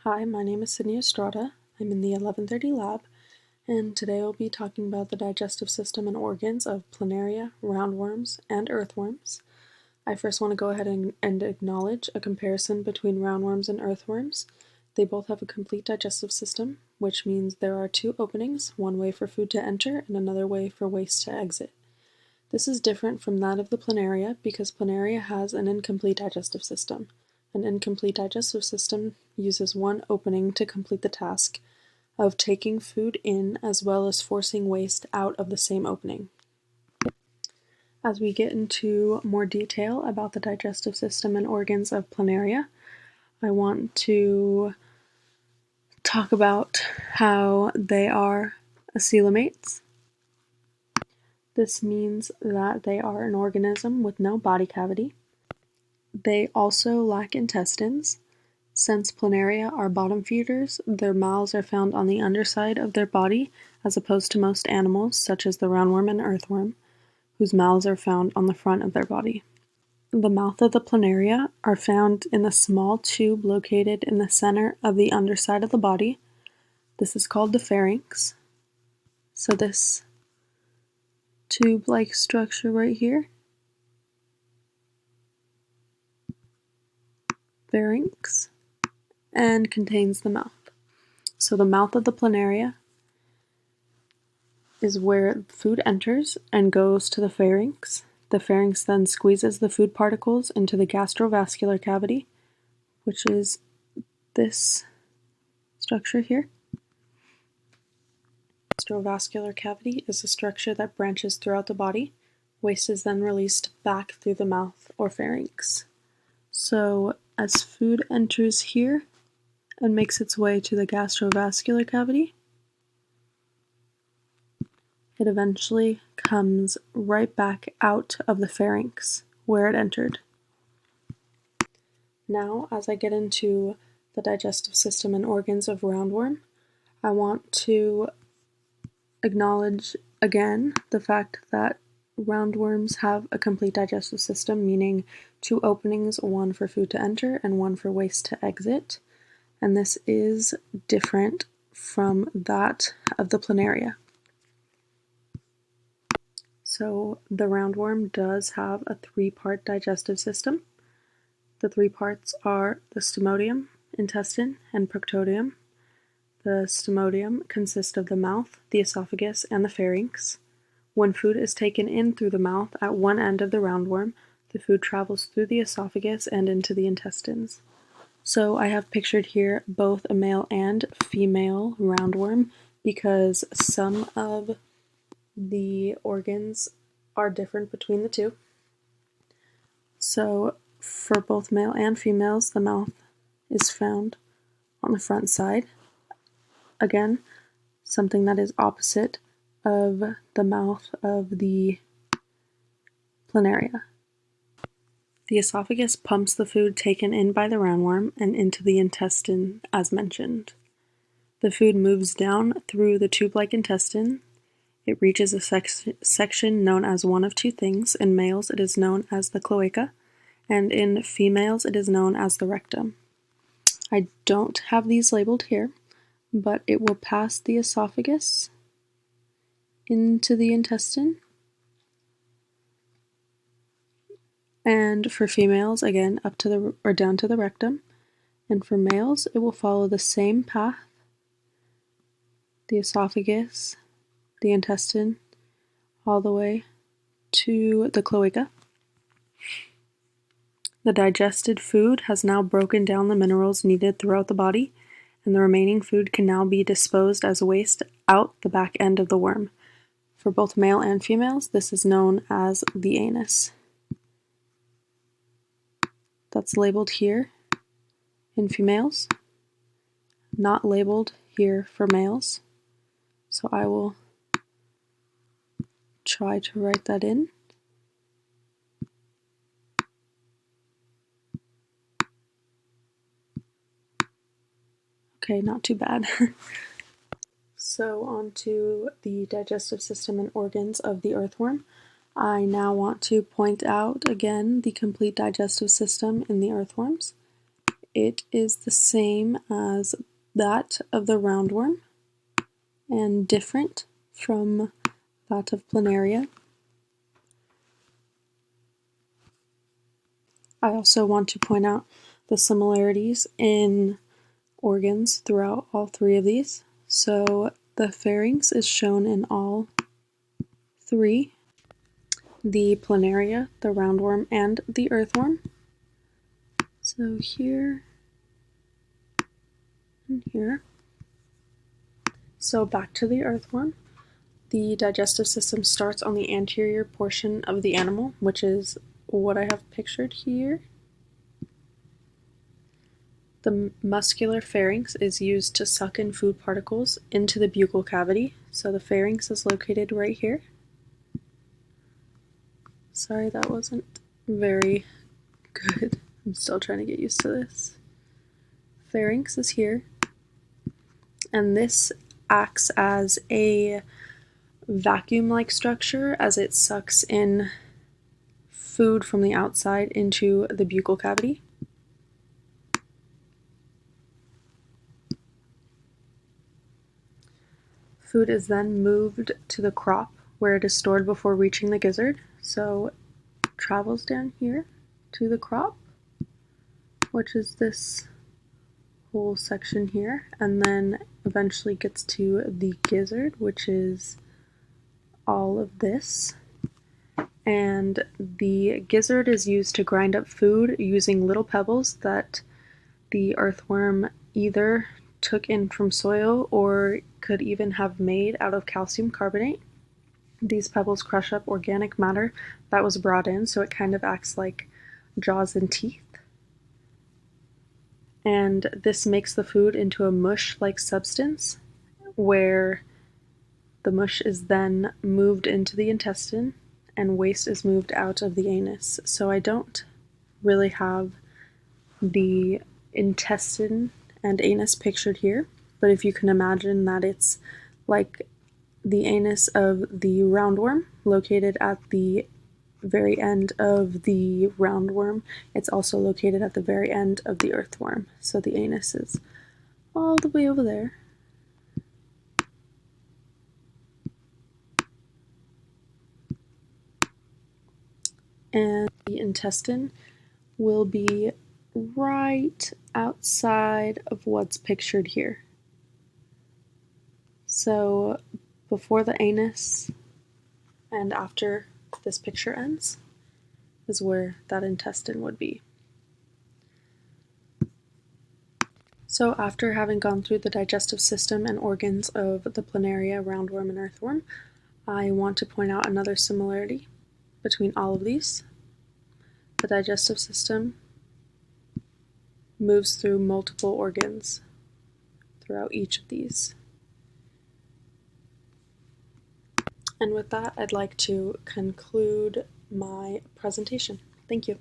Hi, my name is Sydney Estrada. I'm in the 1130 lab, and today we'll be talking about the digestive system and organs of planaria, roundworms, and earthworms. I first want to go ahead and acknowledge a comparison between roundworms and earthworms. They both have a complete digestive system, which means there are two openings, one way for food to enter and another way for waste to exit. This is different from that of the planaria because planaria has an incomplete digestive system. An incomplete digestive system uses one opening to complete the task of taking food in as well as forcing waste out of the same opening. As we get into more detail about the digestive system and organs of planaria, I want to talk about how they are acoelomates. This means that they are an organism with no body cavity. They also lack intestines. Since planaria are bottom feeders, their mouths are found on the underside of their body as opposed to most animals, such as the roundworm and earthworm, whose mouths are found on the front of their body. The mouth of the planaria are found in a small tube located in the center of the underside of the body. This is called the pharynx. So this tube-like structure right here, pharynx, and contains the mouth. So the mouth of the planaria is where food enters and goes to the pharynx. The pharynx then squeezes the food particles into the gastrovascular cavity, which is this structure here. Gastrovascular cavity is a structure that branches throughout the body. Waste is then released back through the mouth or pharynx. So as food enters here and makes its way to the gastrovascular cavity, it eventually comes right back out of the pharynx where it entered. Now, as I get into the digestive system and organs of roundworm, I want to acknowledge again the fact that roundworms have a complete digestive system, meaning two openings, one for food to enter and one for waste to exit. And this is different from that of the planaria. So the roundworm does have a three-part digestive system. The three parts are the stomotium, intestine, and proctotium. The stomotium consists of the mouth, the esophagus, and the pharynx. When food is taken in through the mouth at one end of the roundworm, the food travels through the esophagus and into the intestines. So I have pictured here both a male and female roundworm because some of the organs are different between the two. So for both male and females, the mouth is found on the front side. Again, something that is opposite of the mouth of the planaria. The esophagus pumps the food taken in by the roundworm and into the intestine as mentioned. The food moves down through the tube-like intestine. It reaches a section known as one of two things. In males, it is known as the cloaca, and in females, it is known as the rectum. I don't have these labeled here, but it will pass the esophagus into the intestine. And for females, again, up to the or down to the rectum. And for males, it will follow the same path, the esophagus, the intestine, all the way to the cloaca. The digested food has now broken down the minerals needed throughout the body, and the remaining food can now be disposed as waste out the back end of the worm. For both male and females, this is known as the anus. That's labeled here in females, not labeled here for males. So I will try to write that in. Okay, not too bad. So on to the digestive system and organs of the earthworm. I now want to point out again the complete digestive system in the earthworms. it is the same as that of the roundworm and different from that of Planaria. I also want to point out the similarities in organs throughout all three of these. So the pharynx is shown in all three: the Planaria, the roundworm, and the earthworm. So here and here. So back to the earthworm. The digestive system starts on the anterior portion of the animal, which is what I have pictured here. The muscular pharynx is used to suck in food particles into the buccal cavity. So the pharynx is located right here. Sorry, that wasn't very good. I'm still trying to get used to this. Pharynx is here, and this acts as a vacuum-like structure as it sucks in food from the outside into the buccal cavity. Food is then moved to the crop, where it is stored before reaching the gizzard. So it travels down here to the crop, which is this whole section here, and then eventually gets to the gizzard, which is all of this. And the gizzard is used to grind up food using little pebbles that the earthworm either took in from soil or could even have made out of calcium carbonate. These pebbles crush up organic matter that was brought in, so it kind of acts like jaws and teeth. And this makes the food into a mush-like substance, where the mush is then moved into the intestine and waste is moved out of the anus. So I don't really have the intestine and anus pictured here, but if you can imagine that it's like the anus of the roundworm located at the very end of the roundworm, it's also located at the very end of the earthworm. So the anus is all the way over there. And the intestine will be right outside of what's pictured here. So before the anus and after this picture ends is where that intestine would be. So after having gone through the digestive system and organs of the Planaria, roundworm, and earthworm, I want to point out another similarity between all of these. The digestive system moves through multiple organs throughout each of these. And with that, I'd like to conclude my presentation. Thank you.